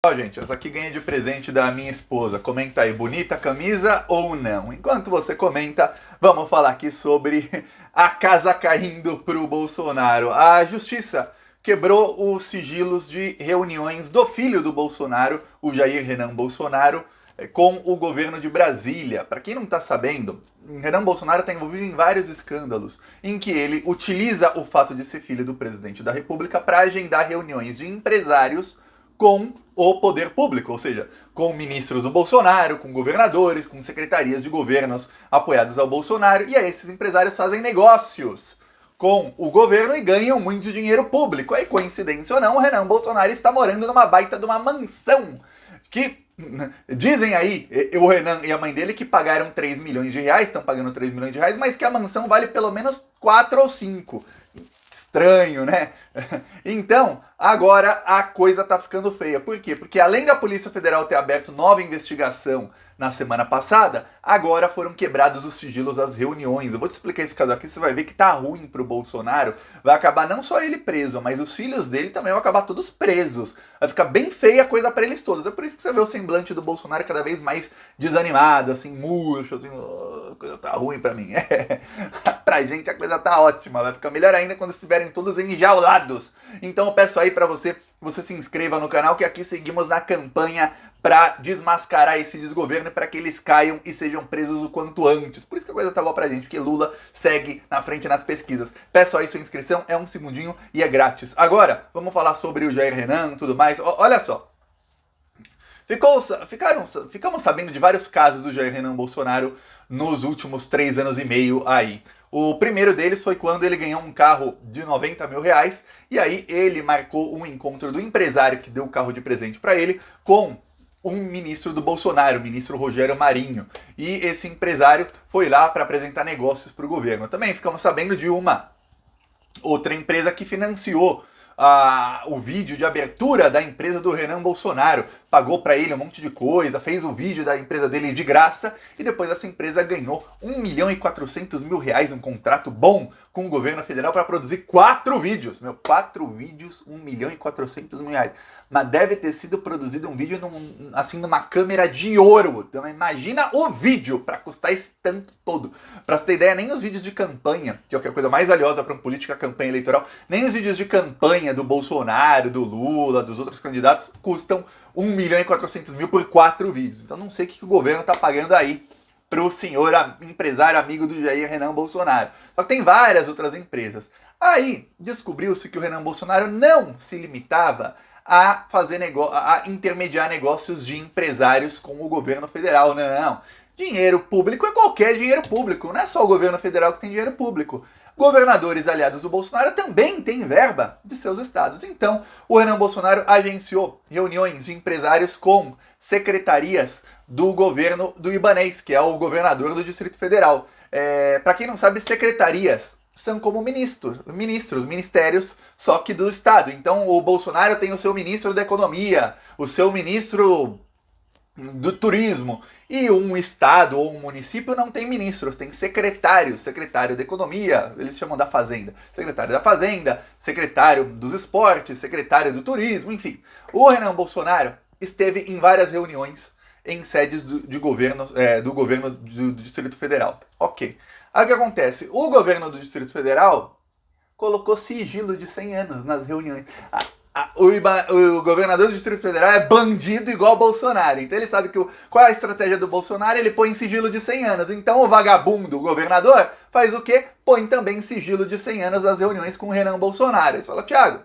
Ó, gente, essa aqui ganhei de presente da minha esposa. Comenta aí, bonita a camisa ou não? Enquanto você comenta, vamos falar aqui sobre a casa caindo pro Bolsonaro. A justiça quebrou os sigilos de reuniões do filho do Bolsonaro, o Jair Renan Bolsonaro, com o governo de Brasília. Para quem não está sabendo, Renan Bolsonaro está envolvido em vários escândalos em que ele utiliza o fato de ser filho do presidente da República para agendar reuniões de empresários com o poder público, ou seja, com ministros do Bolsonaro, com governadores, com secretarias de governos apoiadas ao Bolsonaro, e aí esses empresários fazem negócios com o governo e ganham muito dinheiro público. Aí, coincidência ou não, o Renan Bolsonaro está morando numa baita de uma mansão que dizem aí, o Renan e a mãe dele, que pagaram 3 milhões de reais, estão pagando 3 milhões de reais, mas que a mansão vale pelo menos 4 ou 5. Estranho, né? Então, agora a coisa tá ficando feia. Por quê? Porque além da Polícia Federal ter aberto nova investigação na semana passada, agora foram quebrados os sigilos às reuniões. Eu vou te explicar esse caso aqui, você vai ver que tá ruim pro Bolsonaro. Vai acabar não só ele preso, mas os filhos dele também vão acabar todos presos. Vai ficar bem feia a coisa pra eles todos. É por isso que você vê o semblante do Bolsonaro cada vez mais desanimado, assim, murcho, assim, oh, a coisa tá ruim pra mim. Pra gente a coisa tá ótima, vai ficar melhor ainda quando estiverem todos enjaulados. Então eu peço aí pra você se inscreva no canal, que aqui seguimos na campanha para desmascarar esse desgoverno, para que eles caiam e sejam presos o quanto antes. Por isso que a coisa tá boa pra gente, porque Lula segue na frente nas pesquisas. Peço aí sua inscrição, é um segundinho e é grátis. Agora, vamos falar sobre o Jair Renan e tudo mais. Olha só. Ficamos sabendo de vários casos do Jair Renan Bolsonaro nos últimos 3 anos e meio aí. O primeiro deles foi quando ele ganhou um carro de 90 mil reais, e aí ele marcou um encontro do empresário que deu o carro de presente para ele com um ministro do Bolsonaro, o ministro Rogério Marinho. E esse empresário foi lá para apresentar negócios para o governo. Também ficamos sabendo de uma outra empresa que financiou o vídeo de abertura da empresa do Renan Bolsonaro, pagou para ele um monte de coisa, fez o vídeo da empresa dele de graça, e depois essa empresa ganhou 1 milhão e 400 mil reais, um contrato bom com o governo federal para produzir 4 vídeos. 4 vídeos, 1 milhão e 400 mil reais. Mas deve ter sido produzido um vídeo assim numa câmera de ouro. Então imagina o vídeo para custar esse tanto todo. Para você ter ideia, nem os vídeos de campanha, que é a coisa mais valiosa para um político, a campanha eleitoral, nem os vídeos de campanha do Bolsonaro, do Lula, dos outros candidatos, custam 1 milhão e 400 mil por 4 vídeos. Então não sei o que o governo está pagando aí pro senhor empresário amigo do Jair Renan Bolsonaro. Só que tem várias outras empresas. Aí descobriu-se que o Renan Bolsonaro não se limitava a intermediar negócios de empresários com o governo federal. Não. Dinheiro público é qualquer dinheiro público. Não é só o governo federal que tem dinheiro público. Governadores aliados do Bolsonaro também têm verba de seus estados. Então, o Renan Bolsonaro agenciou reuniões de empresários com secretarias do governo do Ibanez, que é o governador do Distrito Federal. Para quem não sabe, secretarias são como ministérios, só que do Estado. Então o Bolsonaro tem o seu ministro da Economia, o seu ministro do Turismo, e um Estado ou um município não tem ministros, tem secretários, secretário da Economia, eles chamam da Fazenda, secretário da Fazenda, secretário dos Esportes, secretário do Turismo, enfim. O Renan Bolsonaro esteve em várias reuniões em sedes do governo do Distrito Federal. Ok. Aí o que acontece? O governo do Distrito Federal colocou sigilo de 100 anos nas reuniões. O governador do Distrito Federal é bandido igual o Bolsonaro. Então ele sabe qual é a estratégia do Bolsonaro? Ele põe sigilo de 100 anos. Então o vagabundo, o governador, faz o quê? Põe também sigilo de 100 anos nas reuniões com o Renan Bolsonaro. Aí você fala, Thiago,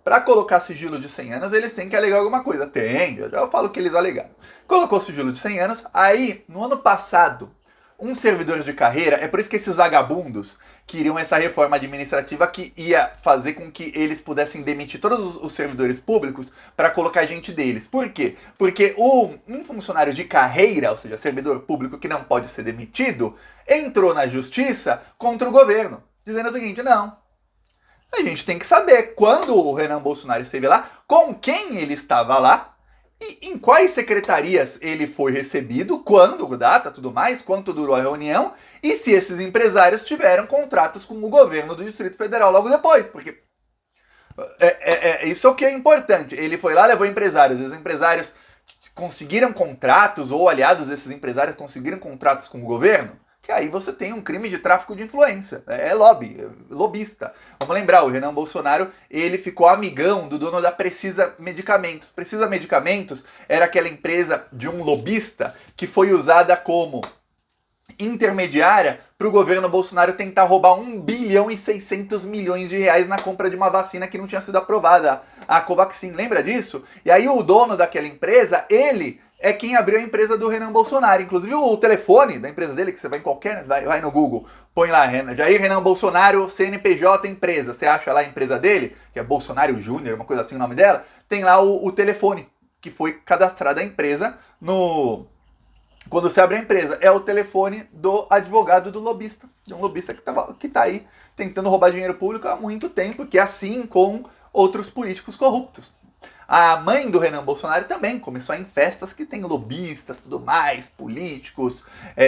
para colocar sigilo de 100 anos, eles têm que alegar alguma coisa. Tem, já eu falo que eles alegaram. Colocou sigilo de 100 anos, aí, no ano passado, um servidor de carreira, é por isso que esses vagabundos queriam essa reforma administrativa que ia fazer com que eles pudessem demitir todos os servidores públicos para colocar gente deles. Por quê? Porque um funcionário de carreira, ou seja, servidor público que não pode ser demitido, entrou na justiça contra o governo, dizendo o seguinte, não, a gente tem que saber quando o Renan Bolsonaro esteve lá, com quem ele estava lá, e em quais secretarias ele foi recebido, quando, data, tudo mais, quanto durou a reunião, e se esses empresários tiveram contratos com o governo do Distrito Federal logo depois, porque Isso que é importante. Ele foi lá, levou empresários. Os empresários conseguiram contratos, ou aliados desses empresários conseguiram contratos com o governo, que aí você tem um crime de tráfico de influência. É lobby, lobista. Vamos lembrar, o Renan Bolsonaro, ele ficou amigão do dono da Precisa Medicamentos. Precisa Medicamentos era aquela empresa de um lobista que foi usada como intermediária para o governo Bolsonaro tentar roubar 1 bilhão e 600 milhões de reais na compra de uma vacina que não tinha sido aprovada, a Covaxin, lembra disso? E aí o dono daquela empresa, ele é quem abriu a empresa do Renan Bolsonaro. Inclusive o telefone da empresa dele, que você vai em qualquer, vai no Google, põe lá, Jair Renan Bolsonaro, CNPJ empresa, você acha lá a empresa dele, que é Bolsonaro Júnior, uma coisa assim o nome dela, tem lá o telefone, que foi cadastrado a empresa quando você abre a empresa, é o telefone do advogado do lobista, de um lobista que tá aí tentando roubar dinheiro público há muito tempo, que é assim com outros políticos corruptos. A mãe do Renan Bolsonaro também começou a ir em festas que tem lobistas, tudo mais, políticos,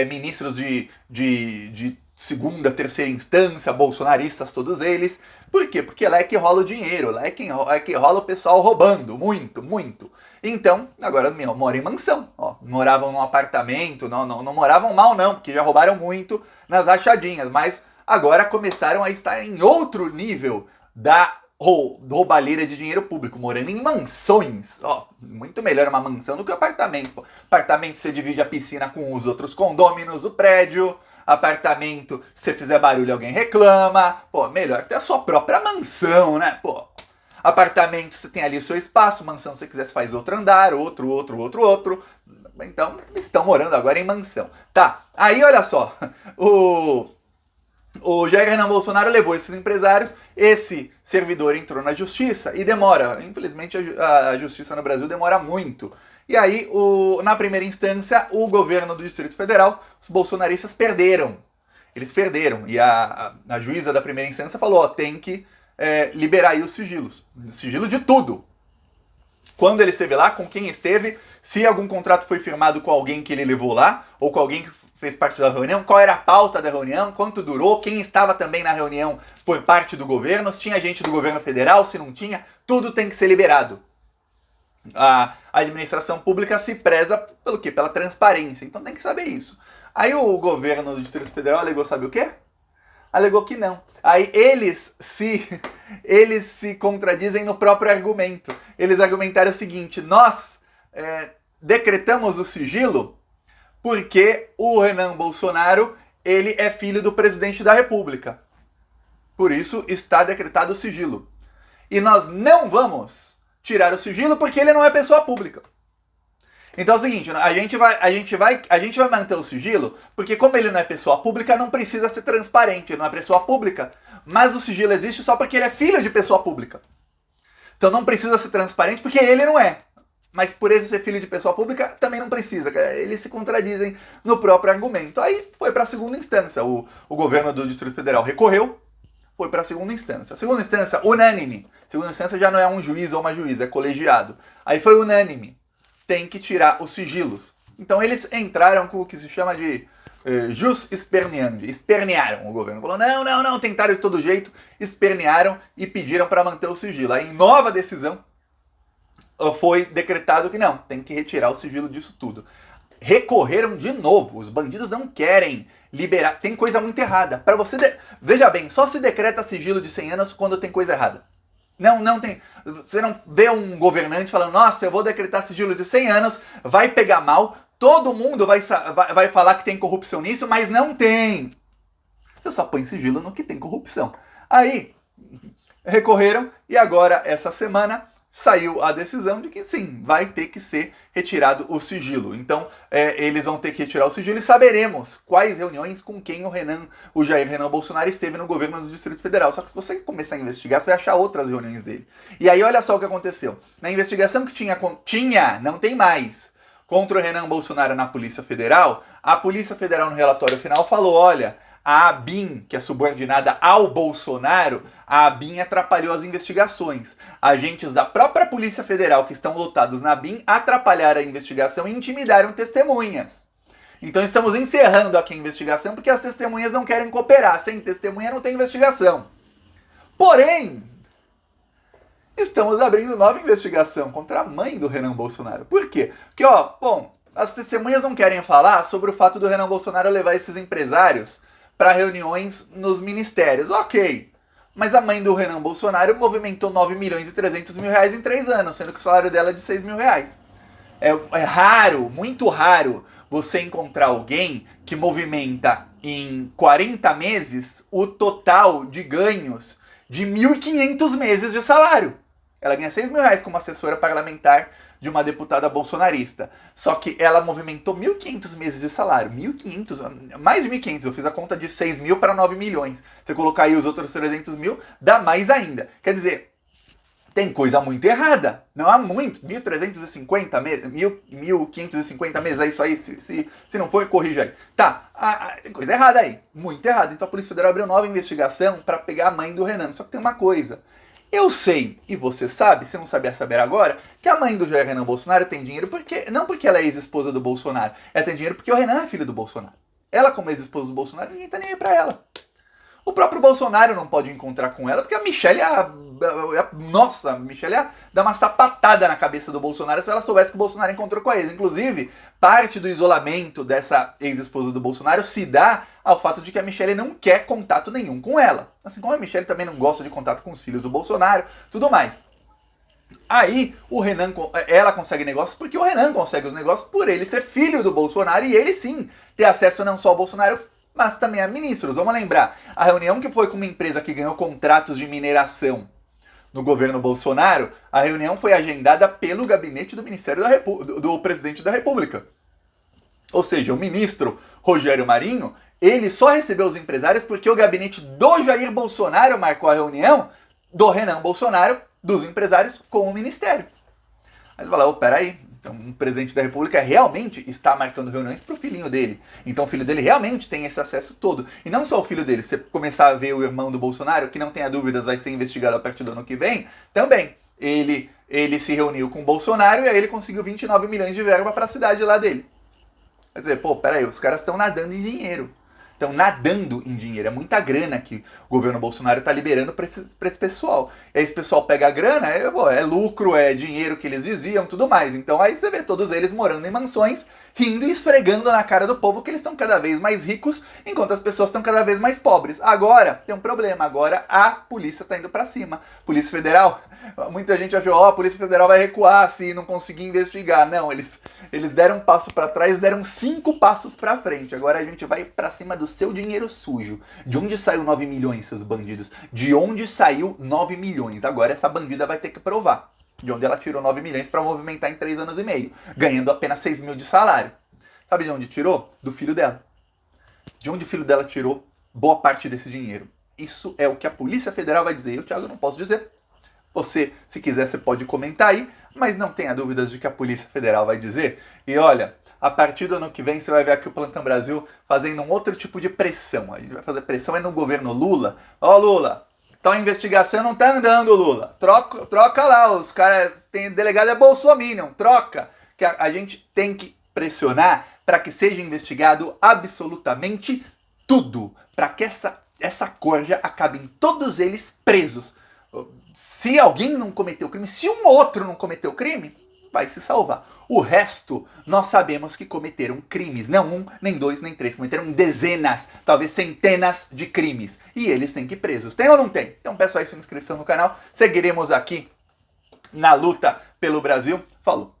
ministros de segunda, terceira instância, bolsonaristas, todos eles. Por quê? Porque lá é que rola o dinheiro, lá é que rola o pessoal roubando, muito, muito. Então, agora mora em mansão. Ó, moravam num apartamento, não moravam mal não, porque já roubaram muito nas rachadinhas, mas agora começaram a estar em outro nível da roubalheira de dinheiro público, morando em mansões. Ó, muito melhor uma mansão do que um apartamento. Apartamento você divide a piscina com os outros condôminos do prédio. Apartamento, se você fizer barulho alguém reclama. Pô, melhor ter a sua própria mansão, né? Pô, apartamento você tem ali o seu espaço, mansão se você quiser você faz outro andar, outro. Então, estão morando agora em mansão. Tá, aí olha só, o Jair Renan Bolsonaro levou esses empresários, esse servidor entrou na justiça e demora. Infelizmente a justiça no Brasil demora muito. E aí, na primeira instância, o governo do Distrito Federal, os bolsonaristas perderam. Eles perderam. E a juíza da primeira instância falou, ó, tem que liberar aí os sigilos. Sigilo de tudo. Quando ele esteve lá, com quem esteve, se algum contrato foi firmado com alguém que ele levou lá, ou com alguém que fez parte da reunião, qual era a pauta da reunião, quanto durou, quem estava também na reunião por parte do governo, se tinha gente do governo federal, se não tinha, tudo tem que ser liberado. A administração pública se preza pelo quê? Pela transparência, então tem que saber isso. Aí o governo do Distrito Federal alegou, sabe o quê? Alegou que não. Aí eles se contradizem no próprio argumento. Eles argumentaram o seguinte, nós decretamos o sigilo porque o Renan Bolsonaro, ele é filho do presidente da República. Por isso está decretado o sigilo. E nós não vamos tirar o sigilo porque ele não é pessoa pública. Então é o seguinte, a gente vai manter o sigilo porque como ele não é pessoa pública, não precisa ser transparente, ele não é pessoa pública, mas o sigilo existe só porque ele é filho de pessoa pública. Então não precisa ser transparente porque ele não é. Mas por ele ser filho de pessoa pública, também não precisa. Eles se contradizem no próprio argumento. Aí foi para a segunda instância. O governo do Distrito Federal recorreu, foi para a segunda instância. Segunda instância, unânime. Segunda instância já não é um juiz ou uma juíza, é colegiado. Aí foi unânime. Tem que tirar os sigilos. Então eles entraram com o que se chama de jus esperneandi. Espernearam o governo. Falou, não, tentaram de todo jeito, espernearam e pediram para manter o sigilo. Aí em nova decisão, foi decretado que não, tem que retirar o sigilo disso tudo. Recorreram de novo, os bandidos não querem liberar, tem coisa muito errada. Para você, veja bem, só se decreta sigilo de 100 anos quando tem coisa errada. Não tem, você não vê um governante falando, nossa, eu vou decretar sigilo de 100 anos, vai pegar mal, todo mundo vai falar que tem corrupção nisso, mas não tem. Você só põe sigilo no que tem corrupção. Aí, recorreram e agora, essa semana, saiu a decisão de que sim, vai ter que ser retirado o sigilo. Então, eles vão ter que retirar o sigilo e saberemos quais reuniões com quem o Jair Renan Bolsonaro esteve no governo do Distrito Federal. Só que se você começar a investigar, você vai achar outras reuniões dele. E aí, olha só o que aconteceu. Na investigação que não tem mais, contra o Renan Bolsonaro na Polícia Federal, a Polícia Federal no relatório final falou, olha, a ABIN, que é subordinada ao Bolsonaro, a ABIN atrapalhou as investigações. Agentes da própria Polícia Federal que estão lotados na ABIN atrapalharam a investigação e intimidaram testemunhas. Então estamos encerrando aqui a investigação porque as testemunhas não querem cooperar. Sem testemunha não tem investigação. Porém, estamos abrindo nova investigação contra a mãe do Renan Bolsonaro. Por quê? Porque, as testemunhas não querem falar sobre o fato do Renan Bolsonaro levar esses empresários para reuniões nos ministérios. Ok, mas a mãe do Renan Bolsonaro movimentou 9 milhões e 300 mil reais em 3 anos, sendo que o salário dela é de 6 mil reais. É raro, muito raro, você encontrar alguém que movimenta em 40 meses o total de ganhos de 1.500 meses de salário. Ela ganha 6 mil reais como assessora parlamentar de uma deputada bolsonarista. Só que ela movimentou 1.500 meses de salário. 1.500, mais de 1.500. Eu fiz a conta de 6 mil para 9 milhões. Se colocar aí os outros 300 mil, dá mais ainda. Quer dizer, tem coisa muito errada. Não há muito. 1.350 meses, 1.550 meses, é isso aí. Se não for, corrija aí. Tá, tem coisa errada aí. Muito errada. Então a Polícia Federal abriu nova investigação para pegar a mãe do Renan. Só que tem uma coisa. Eu sei, e você sabe, se não sabia saber agora, que a mãe do Jair Renan Bolsonaro tem dinheiro não porque ela é ex-esposa do Bolsonaro. Ela tem dinheiro porque o Renan é filho do Bolsonaro. Ela, como ex-esposa do Bolsonaro, ninguém tá nem aí pra ela. O próprio Bolsonaro não pode encontrar com ela, porque a Michelle nossa, a Michelle ia dar uma sapatada na cabeça do Bolsonaro se ela soubesse que o Bolsonaro encontrou com a ex. Inclusive, parte do isolamento dessa ex-esposa do Bolsonaro se dá ao fato de que a Michelle não quer contato nenhum com ela. Assim como a Michelle também não gosta de contato com os filhos do Bolsonaro, tudo mais. Aí, ela consegue negócios porque o Renan consegue os negócios por ele ser filho do Bolsonaro e ele sim ter acesso não só ao Bolsonaro, mas também a ministros. Vamos lembrar, a reunião que foi com uma empresa que ganhou contratos de mineração no governo Bolsonaro, a reunião foi agendada pelo gabinete do Ministério do Presidente da República. Ou seja, o ministro Rogério Marinho, ele só recebeu os empresários porque o gabinete do Jair Bolsonaro marcou a reunião do Renan Bolsonaro, dos empresários, com o ministério. Aí você fala, peraí, então o presidente da República realmente está marcando reuniões para o filhinho dele. Então o filho dele realmente tem esse acesso todo. E não só o filho dele, se você começar a ver o irmão do Bolsonaro, que não tenha dúvidas vai ser investigado a partir do ano que vem, também. Ele se reuniu com o Bolsonaro e aí ele conseguiu 29 milhões de verba para a cidade lá dele. Aí você vê, peraí, os caras estão nadando em dinheiro. Estão nadando em dinheiro. É muita grana que o governo Bolsonaro está liberando para esse pessoal. E aí esse pessoal pega a grana, é lucro, é dinheiro que eles desviam, tudo mais. Então aí você vê todos eles morando em mansões, rindo e esfregando na cara do povo que eles estão cada vez mais ricos, enquanto as pessoas estão cada vez mais pobres. Agora, tem um problema. Agora a polícia está indo para cima. Polícia Federal, muita gente achou, a Polícia Federal vai recuar se não conseguir investigar. Não, eles deram um passo para trás, deram 5 passos para frente. Agora a gente vai para cima do seu dinheiro sujo. De onde saiu 9 milhões, seus bandidos? De onde saiu 9 milhões? Agora essa bandida vai ter que provar. De onde ela tirou 9 milhões para movimentar em 3 anos e meio, ganhando apenas 6 mil de salário. Sabe de onde tirou? Do filho dela. De onde o filho dela tirou boa parte desse dinheiro. Isso é o que a Polícia Federal vai dizer. Eu, Thiago, não posso dizer. Você, se quiser, você pode comentar aí, mas não tenha dúvidas de que a Polícia Federal vai dizer. E olha, a partir do ano que vem você vai ver aqui o Plantão Brasil fazendo um outro tipo de pressão. A gente vai fazer pressão no governo Lula. Lula, então a investigação não tá andando, Lula. Troca lá, os caras, tem delegado é bolsominion, troca. Que a gente tem que pressionar para que seja investigado absolutamente tudo. Para que essa corja acabem todos eles presos. Se alguém não cometeu crime, se um outro não cometeu crime, vai se salvar. O resto, nós sabemos que cometeram crimes. Não 1, nem 2, nem 3. Cometeram dezenas, talvez centenas de crimes. E eles têm que ir presos. Tem ou não tem? Então peço aí sua inscrição no canal. Seguiremos aqui na luta pelo Brasil. Falou!